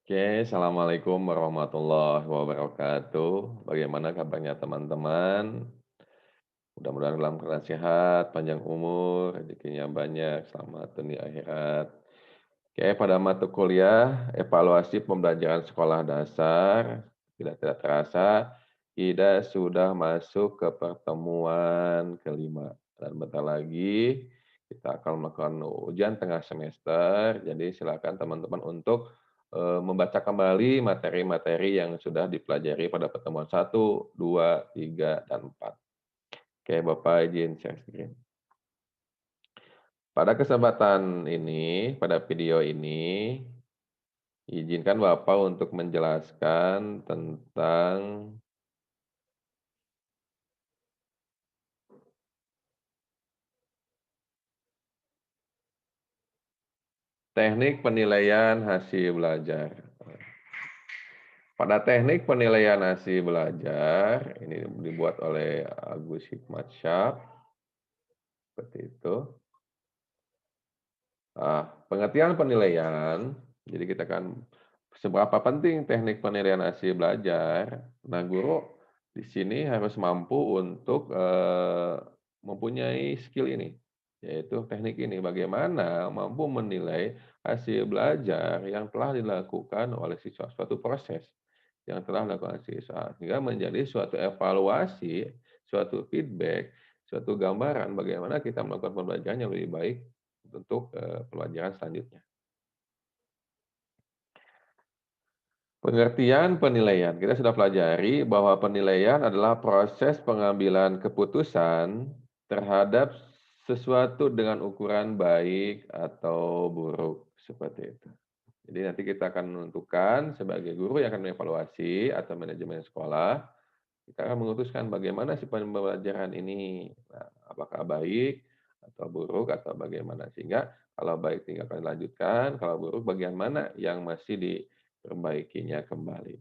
Oke, assalamualaikum warahmatullahi wabarakatuh. Bagaimana kabarnya teman-teman? Mudah-mudahan dalam keadaan sehat, panjang umur, rezekinya banyak, selamat dunia akhirat. Oke, pada mata kuliah evaluasi pembelajaran sekolah dasar, tidak terasa kita sudah masuk ke pertemuan kelima. Dan bentar lagi kita akan melakukan ujian tengah semester. Jadi silakan teman-teman untuk membaca kembali materi-materi yang sudah dipelajari pada pertemuan 1, 2, 3, dan 4. Oke, Bapak izin share screen. Pada kesempatan ini, pada video ini, izinkan Bapak untuk menjelaskan tentang teknik penilaian hasil belajar. Pada teknik penilaian hasil belajar, ini dibuat oleh Agus Hikmatsyah, seperti itu. Pengertian penilaian, jadi kita kan seberapa penting teknik penilaian hasil belajar. Nah, guru di sini harus mampu untuk mempunyai skill ini, yaitu teknik ini. Bagaimana mampu menilai hasil belajar yang telah dilakukan oleh siswa, suatu proses yang telah dilakukan siswa, sehingga menjadi suatu evaluasi, suatu feedback, suatu gambaran bagaimana kita melakukan pembelajaran yang lebih baik untuk pelajaran selanjutnya. Pengertian penilaian, kita sudah pelajari bahwa penilaian adalah proses pengambilan keputusan terhadap sesuatu dengan ukuran baik atau buruk, seperti itu. Jadi nanti kita akan menentukan sebagai guru yang akan mengevaluasi atau manajemen sekolah, kita akan memutuskan bagaimana si pembelajaran ini, nah, apakah baik atau buruk atau bagaimana. Sehingga kalau baik tinggal akan dilanjutkan, kalau buruk bagian mana yang masih diperbaikinya kembali.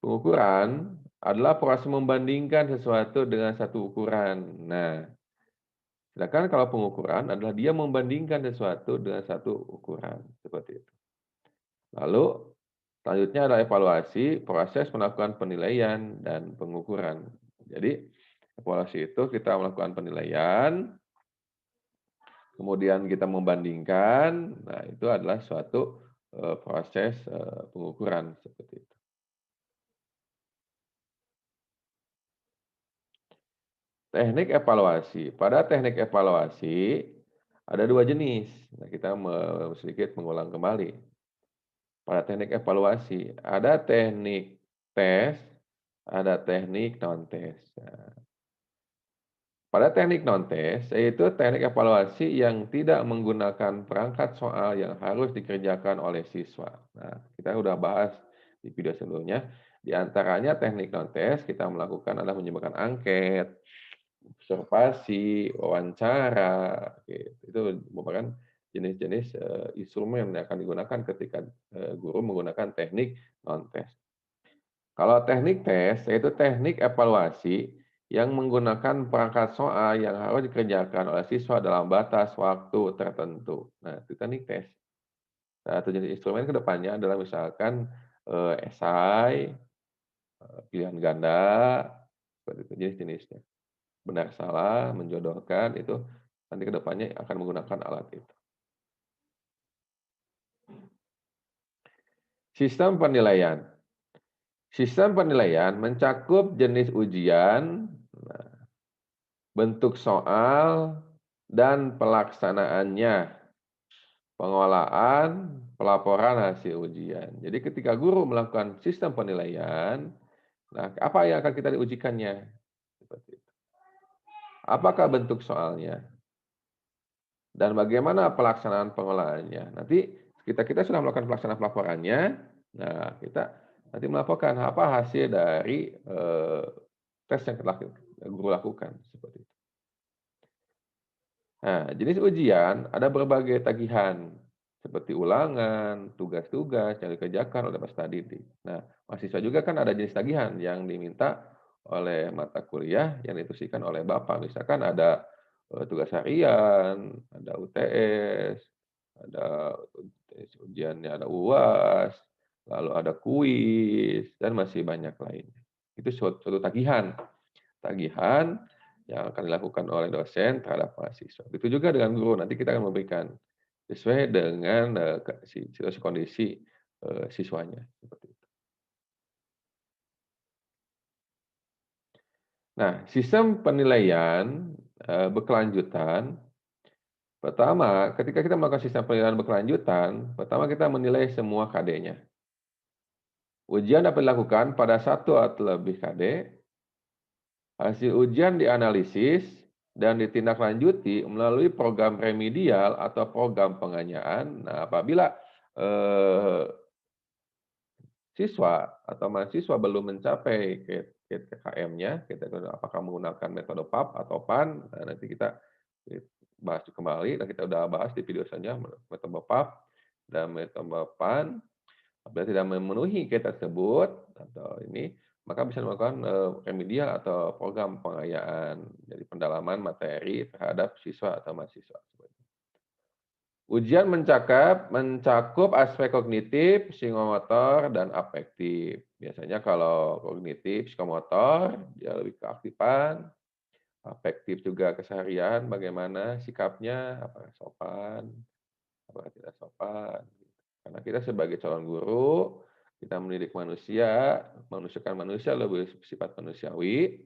Pengukuran adalah proses membandingkan sesuatu dengan satu ukuran. Nah, sedangkan kalau pengukuran adalah dia membandingkan sesuatu dengan satu ukuran, seperti itu. Lalu selanjutnya adalah evaluasi, proses melakukan penilaian dan pengukuran. Jadi evaluasi itu kita melakukan penilaian, kemudian kita membandingkan, nah itu adalah suatu proses pengukuran seperti itu. Teknik evaluasi. Pada teknik evaluasi ada dua jenis. Nah, kita sedikit mengulang kembali. Pada teknik evaluasi ada teknik tes, ada teknik non-tes. Nah, pada teknik non-tes, yaitu teknik evaluasi yang tidak menggunakan perangkat soal yang harus dikerjakan oleh siswa. Nah, kita sudah bahas di video sebelumnya. Di antaranya teknik non-tes kita melakukan adalah menyumbangkan angket, observasi, wawancara, gitu. Itu merupakan jenis-jenis instrumen yang akan digunakan ketika guru menggunakan teknik non-tes. Kalau teknik tes, yaitu teknik evaluasi yang menggunakan perangkat soal yang harus dikerjakan oleh siswa dalam batas waktu tertentu. Nah, itu teknik tes. Satu jenis instrumen ke depannya adalah misalkan esai, pilihan ganda, seperti itu jenis-jenisnya. Benar salah, menjodohkan, itu nanti ke depannya akan menggunakan alat itu. Sistem penilaian. Sistem penilaian mencakup jenis ujian, bentuk soal, dan pelaksanaannya, pengolahan, pelaporan hasil ujian. Jadi ketika guru melakukan sistem penilaian, nah apa yang akan kita diujikannya? Seperti itu. Apakah bentuk soalnya? Dan bagaimana pelaksanaan pengolahannya? Nanti kita sudah melakukan pelaksanaan pelaporannya, nah kita nanti melaporkan apa hasil dari tes yang telah guru lakukan. Seperti itu. Nah, jenis ujian ada berbagai tagihan, seperti ulangan, tugas-tugas yang dikerjakan oleh peserta didik. Nah, mahasiswa juga kan ada jenis tagihan yang diminta oleh mata kuliah yang dituliskan oleh Bapak. Misalkan ada tugas harian, ada UTS, ada ujiannya, ada UAS, lalu ada kuis, dan masih banyak lainnya. Itu suatu tagihan. Tagihan yang akan dilakukan oleh dosen terhadap mahasiswa. Begitu juga dengan guru, nanti kita akan memberikan sesuai dengan situasi kondisi siswanya. Seperti itu. Nah, sistem penilaian berkelanjutan, pertama, ketika kita melakukan sistem penilaian berkelanjutan, pertama kita menilai semua KD-nya. Ujian dapat dilakukan pada satu atau lebih KD. Hasil ujian dianalisis dan ditindaklanjuti melalui program remedial atau program penganyaan. Nah, apabila siswa atau mahasiswa belum mencapai KKM-nya, kita apakah menggunakan metode PAP atau PAN, nah, nanti kita bahas kembali, dan kita sudah bahas di video selanjutnya metode PAP dan metode PAN. Apabila tidak memenuhi KT tersebut atau ini, maka bisa melakukan remedial atau program pengayaan, jadi pendalaman materi terhadap siswa atau mahasiswa. Ujian mencakup aspek kognitif, psikomotor, dan afektif. Biasanya kalau kognitif, psikomotor, dia lebih keaktifan. Afektif juga keseharian, bagaimana sikapnya, apakah sopan, apakah tidak sopan. Karena kita sebagai calon guru, kita mendidik manusia, manusiakan manusia lebih bersifat manusiawi,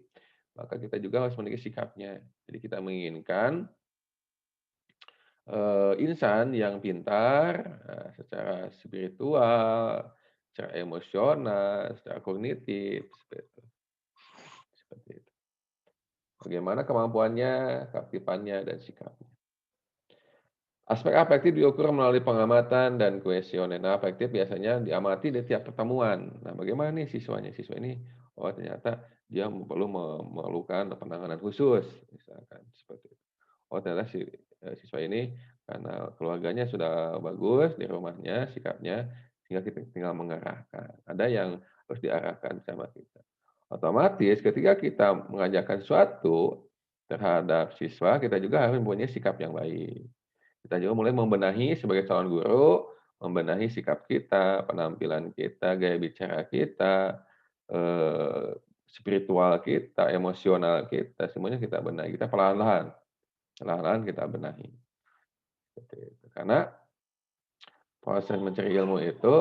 maka kita juga harus memiliki sikapnya. Jadi kita menginginkan insan yang pintar secara spiritual, secara emosional, secara kognitif, seperti itu. Bagaimana kemampuannya, keaktifannya, dan sikapnya. Aspek afektif diukur melalui pengamatan dan kuesioner. Nah, afektif biasanya diamati di tiap pertemuan. Nah, bagaimana nih siswanya? Siswa ini, oh ternyata dia perlu memerlukan penanganan khusus, misalkan seperti itu. Oh ternyata siswa ini karena keluarganya sudah bagus di rumahnya, sikapnya, sehingga kita tinggal mengarahkan. Ada yang harus diarahkan sama kita. Otomatis ketika kita mengajarkan sesuatu terhadap siswa, kita juga harus mempunyai sikap yang baik. Kita juga mulai membenahi sebagai calon guru, membenahi sikap kita, penampilan kita, gaya bicara kita, spiritual kita, emosional kita, semuanya kita benahi. Kita perlahan-lahan kita benahi. Karena proses mencari ilmu itu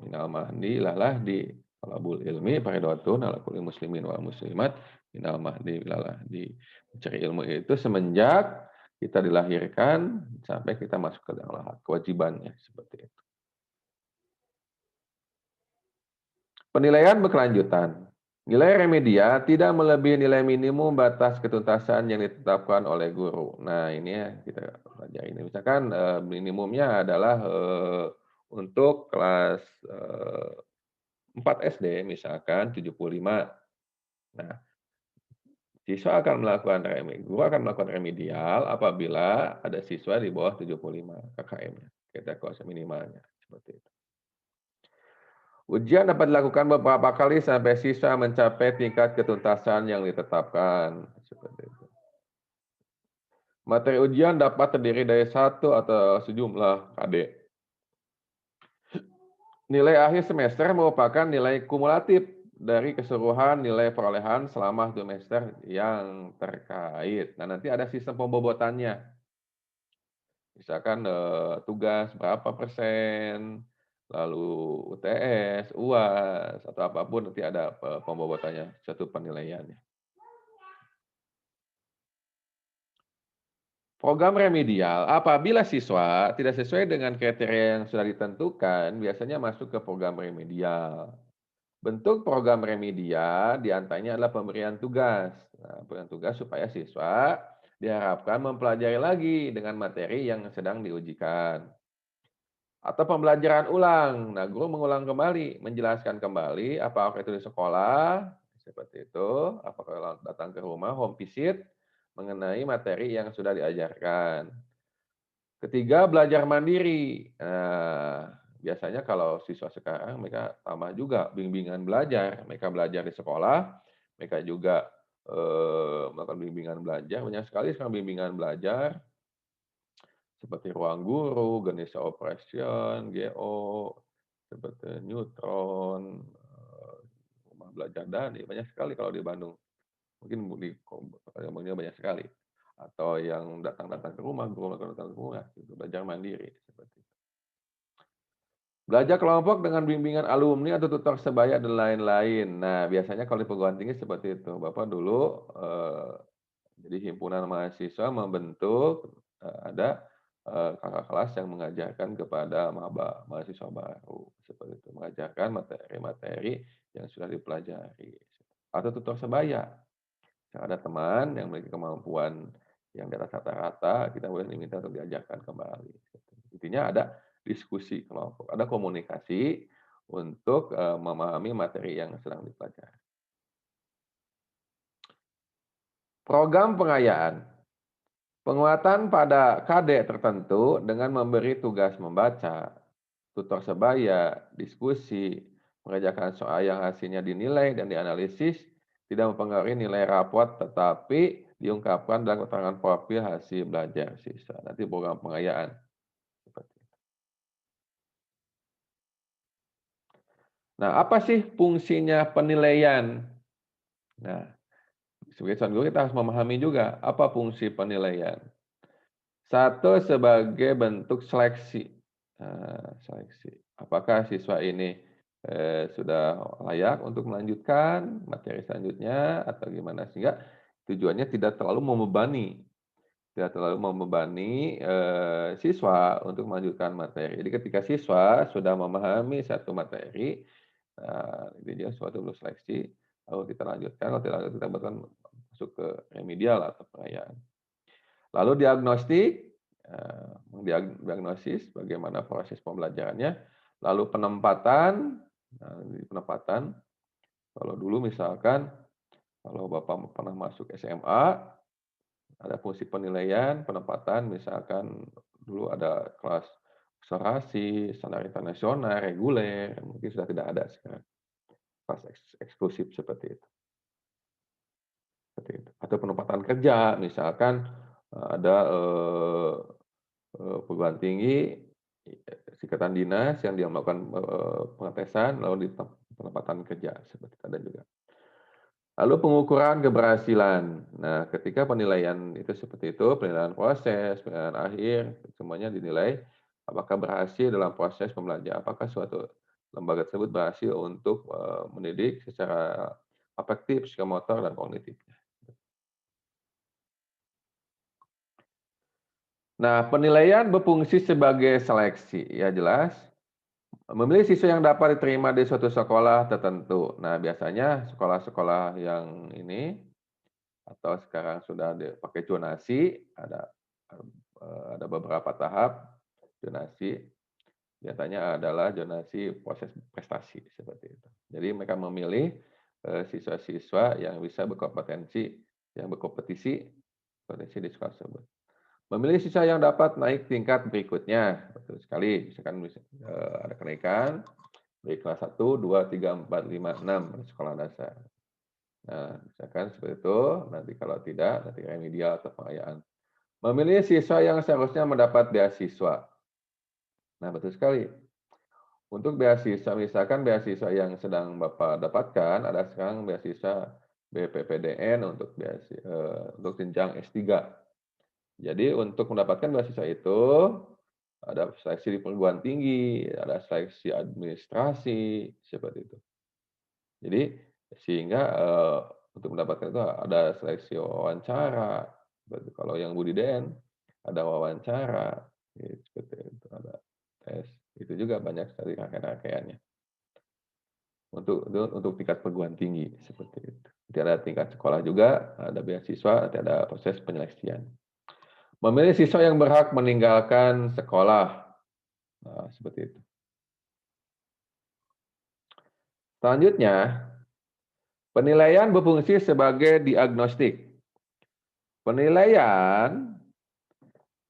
minal mahdi lalahdi talabul ilmi fardhatun ala kulli muslimin wal muslimat minal mahdi lalahdi. Mencari ilmu itu semenjak kita dilahirkan sampai kita masuk ke dalam lahat, kewajibannya seperti itu. Penilaian berkelanjutan. Nilai remedial tidak melebihi nilai minimum batas ketuntasan yang ditetapkan oleh guru. Nah, ini ya kita pelajari ini. Misalkan minimumnya adalah untuk kelas 4 SD misalkan 75. Nah, siswa akan melakukan guru akan melakukan remedial apabila ada siswa di bawah 75 KKM-nya. Kita kuasa minimalnya seperti itu. Ujian dapat dilakukan beberapa kali sampai siswa mencapai tingkat ketuntasan yang ditetapkan. Seperti itu. Materi ujian dapat terdiri dari satu atau sejumlah KD. Nilai akhir semester merupakan nilai kumulatif dari keseluruhan nilai perolehan selama semester yang terkait. Nah, nanti ada sistem pembobotannya. Misalkan tugas berapa persen, lalu UTS, UAS, atau apapun nanti ada pembobotannya, satu penilaiannya. Program remedial, apabila siswa tidak sesuai dengan kriteria yang sudah ditentukan, biasanya masuk ke program remedial. Bentuk program remedial diantaranya adalah pemberian tugas. Nah, pemberian tugas supaya siswa diharapkan mempelajari lagi dengan materi yang sedang diujikan. Atau pembelajaran ulang. Nah, guru mengulang kembali, menjelaskan kembali apakah itu di sekolah, seperti itu, apakah datang ke rumah, home visit, mengenai materi yang sudah diajarkan. Ketiga, belajar mandiri. Nah, biasanya kalau siswa sekarang mereka tambah juga bimbingan belajar. Mereka belajar di sekolah, mereka juga melakukan bimbingan belajar. Banyak sekali sekarang bimbingan belajar seperti ruang guru, Ganesha Operation, GO, seperti neutron, rumah belajar Dani, banyak sekali kalau di Bandung. Mungkin di banyak sekali. Atau yang datang-datang ke rumah, guru datang ke rumah, gitu, belajar mandiri. Seperti itu. Belajar kelompok dengan bimbingan alumni atau tutor sebaya dan lain-lain. Nah, biasanya kalau di perguruan tinggi seperti itu. Bapak dulu jadi himpunan mahasiswa membentuk ada kakak kelas yang mengajarkan kepada maba mahasiswa baru seperti itu, mengajarkan materi-materi yang sudah dipelajari. Atau tutor sebaya. Ada teman yang memiliki kemampuan yang di atas rata-rata, kita boleh diminta untuk diajarkan kembali. Intinya ada diskusi kelompok, ada komunikasi untuk memahami materi yang sedang dipelajari. Program pengayaan. Penguatan pada KD tertentu dengan memberi tugas membaca, tutor sebaya, diskusi, mengerjakan soal yang hasilnya dinilai dan dianalisis, tidak mempengaruhi nilai rapot tetapi diungkapkan dalam keterangan profil hasil belajar siswa. Nanti program pengayaan. Nah, apa sih fungsinya penilaian? Nah, sebagai calon guru kita harus memahami juga apa fungsi penilaian. Satu, sebagai bentuk seleksi. Seleksi. Apakah siswa ini sudah layak untuk melanjutkan materi selanjutnya atau gimana, sehingga tujuannya tidak terlalu membebani siswa untuk melanjutkan materi. Jadi ketika siswa sudah memahami satu materi, dia suatu seleksi, lalu kita lanjutkan, kalau tidak lanjut kita bahkan masuk ke remedial atau pengayaan. Lalu diagnosis bagaimana proses pembelajarannya, lalu penempatan. Nah, di penempatan, kalau dulu misalkan kalau Bapak pernah masuk SMA, ada fungsi penilaian, penempatan, misalkan dulu ada kelas akselerasi, standar internasional, reguler, mungkin sudah tidak ada sekarang. Kelas eksklusif seperti itu. Atau penempatan kerja, misalkan ada perguruan tinggi, ikatan dinas yang dia melakukan pengetesan, lalu di penempatan kerja, seperti itu ada juga. Lalu pengukuran keberhasilan. Nah, ketika penilaian itu seperti itu, penilaian proses, penilaian akhir, semuanya dinilai apakah berhasil dalam proses pembelajaran, apakah suatu lembaga tersebut berhasil untuk mendidik secara afektif, psikomotor, dan kognitif. Nah, penilaian berfungsi sebagai seleksi, ya jelas. Memilih siswa yang dapat diterima di suatu sekolah tertentu. Nah, biasanya sekolah-sekolah yang ini atau sekarang sudah dipakai zonasi, ada beberapa tahap zonasi. Biasanya adalah zonasi proses prestasi seperti itu. Jadi mereka memilih siswa-siswa yang bisa berkompetensi, yang berkompetisi di sekolah tersebut. Memilih siswa yang dapat naik tingkat berikutnya, betul sekali. Misalkan ada kenaikan dari kelas 1, 2, 3, 4, 5, 6 sekolah dasar. Nah, misalkan seperti itu, nanti kalau tidak, nanti remedial atau pengayaan. Memilih siswa yang seharusnya mendapat beasiswa. Nah, betul sekali. Untuk beasiswa, misalkan beasiswa yang sedang Bapak dapatkan, ada sekarang beasiswa BPPDN untuk jenjang S3. Jadi untuk mendapatkan beasiswa itu, ada seleksi di perguruan tinggi, ada seleksi administrasi, seperti itu. Jadi sehingga untuk mendapatkan itu ada seleksi wawancara. Kalau yang Budiden ada wawancara, seperti itu, ada tes. Itu juga banyak sekali rangkaian-rangkaiannya. Untuk tingkat perguruan tinggi seperti itu. Nanti ada tingkat sekolah juga, ada beasiswa, nanti ada proses penyeleksian. Memilih siswa yang berhak meninggalkan sekolah. Nah, seperti itu. Selanjutnya, penilaian berfungsi sebagai diagnostik. Penilaian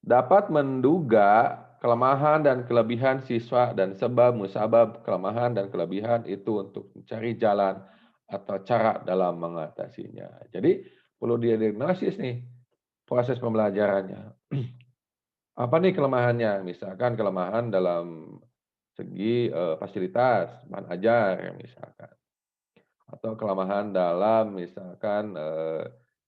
dapat menduga kelemahan dan kelebihan siswa dan sebab musabab kelemahan dan kelebihan itu untuk mencari jalan atau cara dalam mengatasinya. Jadi perlu diagnosis nih proses pembelajarannya. Apa nih kelemahannya? Misalkan kelemahan dalam segi, fasilitas, bahan ajar misalkan, atau kelemahan dalam misalkan,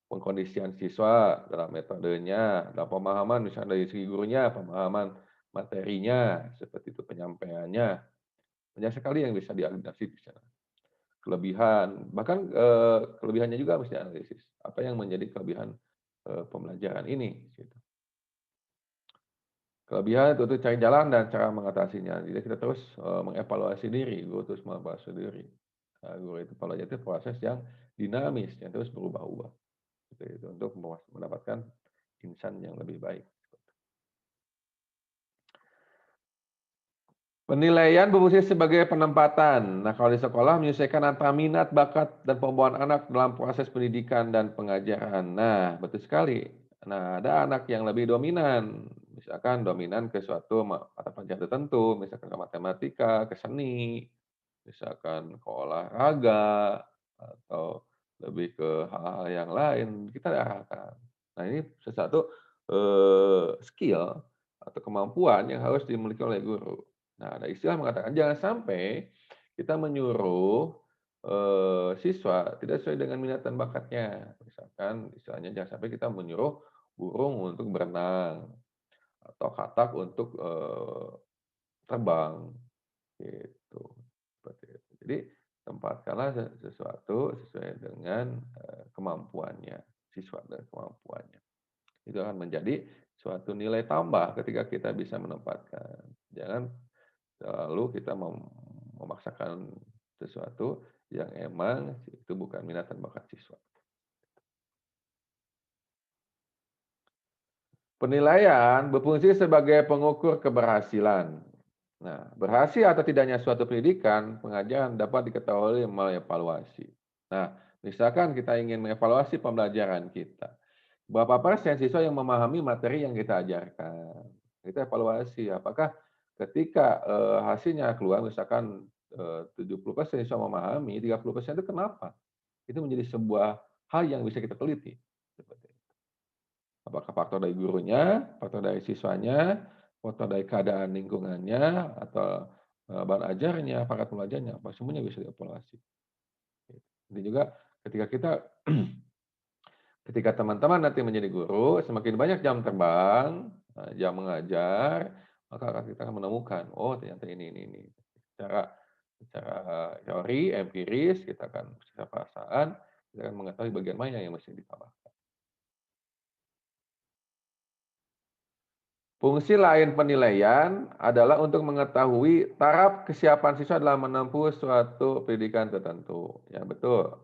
pengkondisian siswa dalam metodenya, dalam pemahaman misalnya dari segi gurunya, pemahaman materinya, seperti itu penyampaiannya. Banyak sekali yang bisa dianalisis di sana. Kelebihan, bahkan, kelebihannya juga harus dianalisis. Apa yang menjadi kelebihan, pembelajaran ini, gitu. Kelebihan tentu cari jalan dan cara mengatasinya. Jadi kita terus, mengevaluasi diri, guru terus mengevaluasi diri. Guru itu belajar itu proses yang dinamis, yang terus berubah-ubah, seperti itu, untuk mendapatkan insan yang lebih baik. Penilaian berfungsi sebagai penempatan. Nah, kalau di sekolah menyelesaikan antara minat, bakat, dan pembawaan anak dalam proses pendidikan dan pengajaran. Nah, betul sekali. Nah, ada anak yang lebih dominan, misalkan dominan ke suatu mata pelajaran tertentu, misalkan ke matematika, ke seni, misalkan ke olahraga, atau lebih ke hal-hal yang lain, kita arahkan. Nah, ini sesuatu, skill atau kemampuan yang harus dimiliki oleh guru. Nah, ada istilah mengatakan jangan sampai kita menyuruh, siswa tidak sesuai dengan minat dan bakatnya. Misalkan istilahnya jangan sampai kita menyuruh burung untuk berenang atau katak untuk, terbang, gitu. Seperti itu. Jadi tempatkanlah sesuatu sesuai dengan, kemampuannya siswa dan kemampuannya. Itu akan menjadi suatu nilai tambah ketika kita bisa menempatkan. Jangan lalu kita memaksakan sesuatu yang emang itu bukan minat dan bakat siswa. Penilaian berfungsi sebagai pengukur keberhasilan. Nah, berhasil atau tidaknya suatu pendidikan, pengajaran dapat diketahui melalui evaluasi. Nah, misalkan kita ingin mengevaluasi pembelajaran kita. Berapa persen siswa yang memahami materi yang kita ajarkan? Kita evaluasi, apakah ketika, hasilnya keluar misalkan, 70% siswa memahami, 30% itu kenapa? Itu menjadi sebuah hal yang bisa kita teliti, seperti itu. Apakah faktor dari gurunya, faktor dari siswanya, faktor dari keadaan lingkungannya, atau, bahan ajarnya, paket pembelajarannya, apa semuanya bisa dievaluasi. Ini juga ketika kita ketika teman-teman nanti menjadi guru, semakin banyak jam terbang, jam mengajar, maka kita akan menemukan, oh ternyata ini. Secara secara teori, empiris, kita akan secara perasaan, kita akan mengetahui bagian mana yang mesti ditambah. Fungsi lain penilaian adalah untuk mengetahui taraf kesiapan siswa dalam menempuh suatu pendidikan tertentu. Ya betul,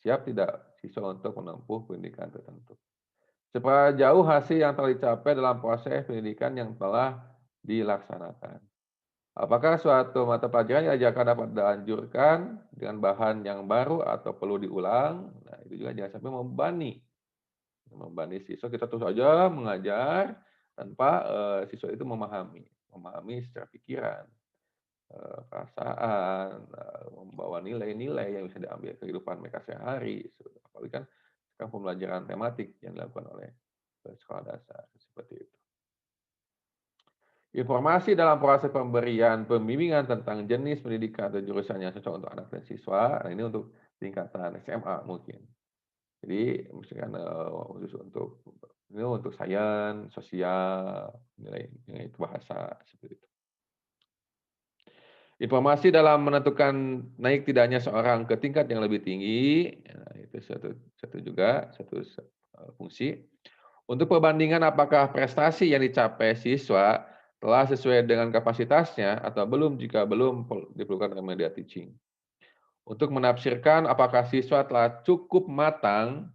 siap tidak siswa untuk menempuh pendidikan tertentu. Seberapa jauh hasil yang telah dicapai dalam proses pendidikan yang telah dilaksanakan. Apakah suatu mata pelajaran yang diajarkan dapat dianjurkan dengan bahan yang baru atau perlu diulang? Nah, itu juga jangan sampai membebani siswa, kita terus saja mengajar tanpa, siswa itu memahami secara pikiran, perasaan, membawa nilai-nilai yang bisa diambil kehidupan mereka sehari-hari, apalagi kan sekarang pembelajaran tematik yang dilakukan oleh, sekolah dasar, seperti itu. Informasi dalam proses pemberian pembimbingan tentang jenis pendidikan atau jurusan yang cocok untuk anak dan siswa, nah ini untuk tingkatan SMA mungkin. Jadi misalkan, khusus untuk ini untuk sains, sosial, nilai nilai bahasa, seperti itu. Informasi dalam menentukan naik tidaknya seorang ke tingkat yang lebih tinggi, nah itu satu juga, fungsi. Untuk perbandingan apakah prestasi yang dicapai siswa telah sesuai dengan kapasitasnya atau belum jika belum diperlukan remedial teaching. Untuk menafsirkan apakah siswa telah cukup matang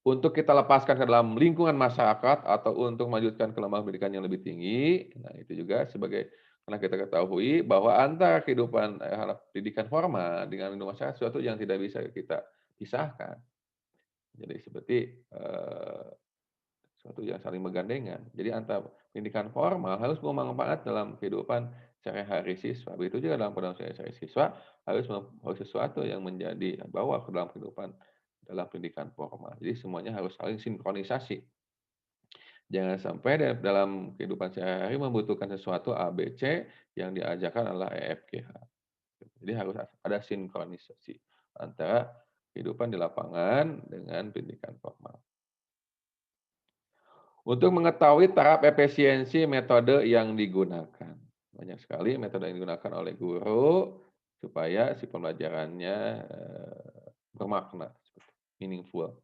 untuk kita lepaskan ke dalam lingkungan masyarakat atau untuk melanjutkan ke lembaga pendidikan yang lebih tinggi. Nah, itu juga sebagai karena kita ketahui bahwa antara kehidupan pendidikan formal dengan lingkungan masyarakat sesuatu yang tidak bisa kita pisahkan. Jadi seperti sesuatu yang saling bergandengan. Jadi antara pendidikan formal harus bermanfaat dalam kehidupan sehari-hari siswa. Begitu juga dalam pendidikan sehari-hari siswa harus sesuatu yang menjadi bawa ke dalam kehidupan dalam pendidikan formal. Jadi semuanya harus saling sinkronisasi. Jangan sampai dalam kehidupan sehari-hari membutuhkan sesuatu A, B, C, yang diajarkan adalah E, F, G, H. Jadi harus ada sinkronisasi antara kehidupan di lapangan dengan pendidikan formal. Untuk mengetahui taraf efisiensi metode yang digunakan. Banyak sekali metode yang digunakan oleh guru supaya si pembelajarannya bermakna, meaningful.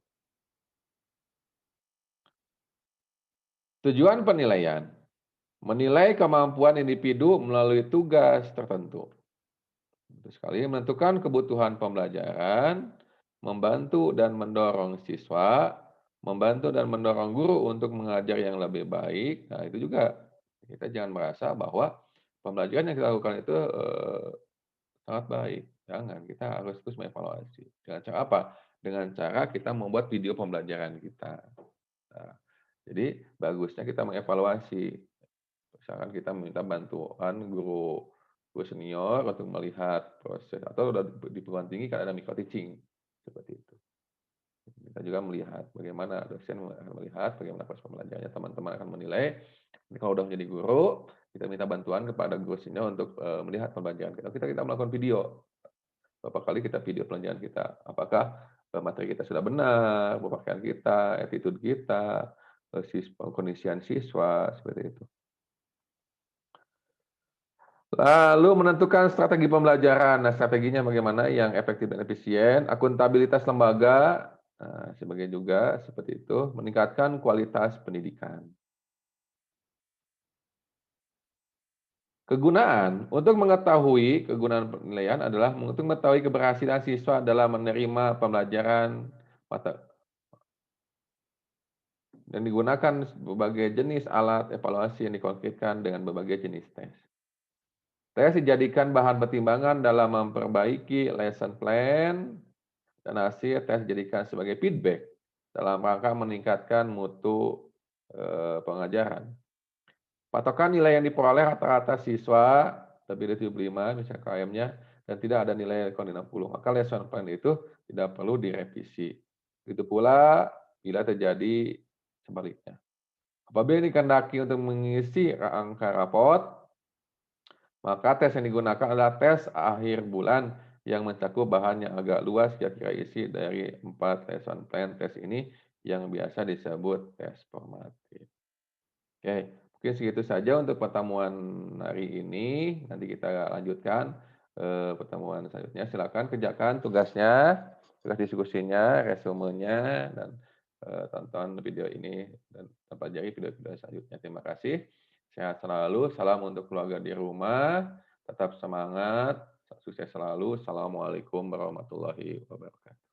Tujuan penilaian, menilai kemampuan individu melalui tugas tertentu. Untuk sekali menentukan kebutuhan pembelajaran, membantu dan mendorong siswa, membantu dan mendorong guru untuk mengajar yang lebih baik. Nah, itu juga kita jangan merasa bahwa pembelajaran yang kita lakukan itu sangat baik. Jangan, kita harus terus mengevaluasi. Dengan cara apa? Dengan cara kita membuat video pembelajaran kita. Nah, jadi bagusnya kita mengevaluasi. Misalkan kita meminta bantuan guru senior untuk melihat proses atau udah di perguruan tinggi kan ada micro teaching, seperti itu. Kita juga melihat bagaimana dosen akan melihat bagaimana proses pembelajarannya, teman-teman akan menilai. Ini kalau udah menjadi guru, kita minta bantuan kepada guru senior untuk melihat pembelajaran kita. Kita melakukan video. Berapa kali kita video pembelajaran kita, apakah materi kita sudah benar, pemakaian kita, attitude kita, kondisian siswa, seperti itu. Lalu menentukan strategi pembelajaran. Nah, strateginya bagaimana yang efektif dan efisien, akuntabilitas lembaga, sebagai juga seperti itu, meningkatkan kualitas pendidikan. Kegunaan, untuk mengetahui kegunaan penilaian adalah untuk mengetahui keberhasilan siswa dalam menerima pembelajaran mata dan digunakan berbagai jenis alat evaluasi yang dikonkretkan dengan berbagai jenis tes. Tes dijadikan bahan pertimbangan dalam memperbaiki lesson plan dan hasil tes dijadikan sebagai feedback dalam rangka meningkatkan mutu pengajaran. Patokan nilai yang diperoleh rata-rata siswa lebih dari 75 misalnya KM-nya dan tidak ada nilai kurang dari 60, maka lesson plan itu tidak perlu direvisi. Begitu pula bila terjadi sebaliknya. Apabila dikehendaki untuk mengisi angka rapot, maka tes yang digunakan adalah tes akhir bulan yang mencakup bahan yang agak luas, kira-kira isi dari 4 lesson plan tes ini yang biasa disebut tes formatif. Oke, mungkin segitu saja untuk pertemuan hari ini. Nanti kita lanjutkan pertemuan selanjutnya. Silakan kerjakan tugasnya, tugas diskusinya, resumenya, dan tonton video ini dan pelajari video-video selanjutnya. Terima kasih. Sehat selalu. Salam untuk keluarga di rumah. Tetap semangat. Sukses selalu. Assalamualaikum warahmatullahi wabarakatuh.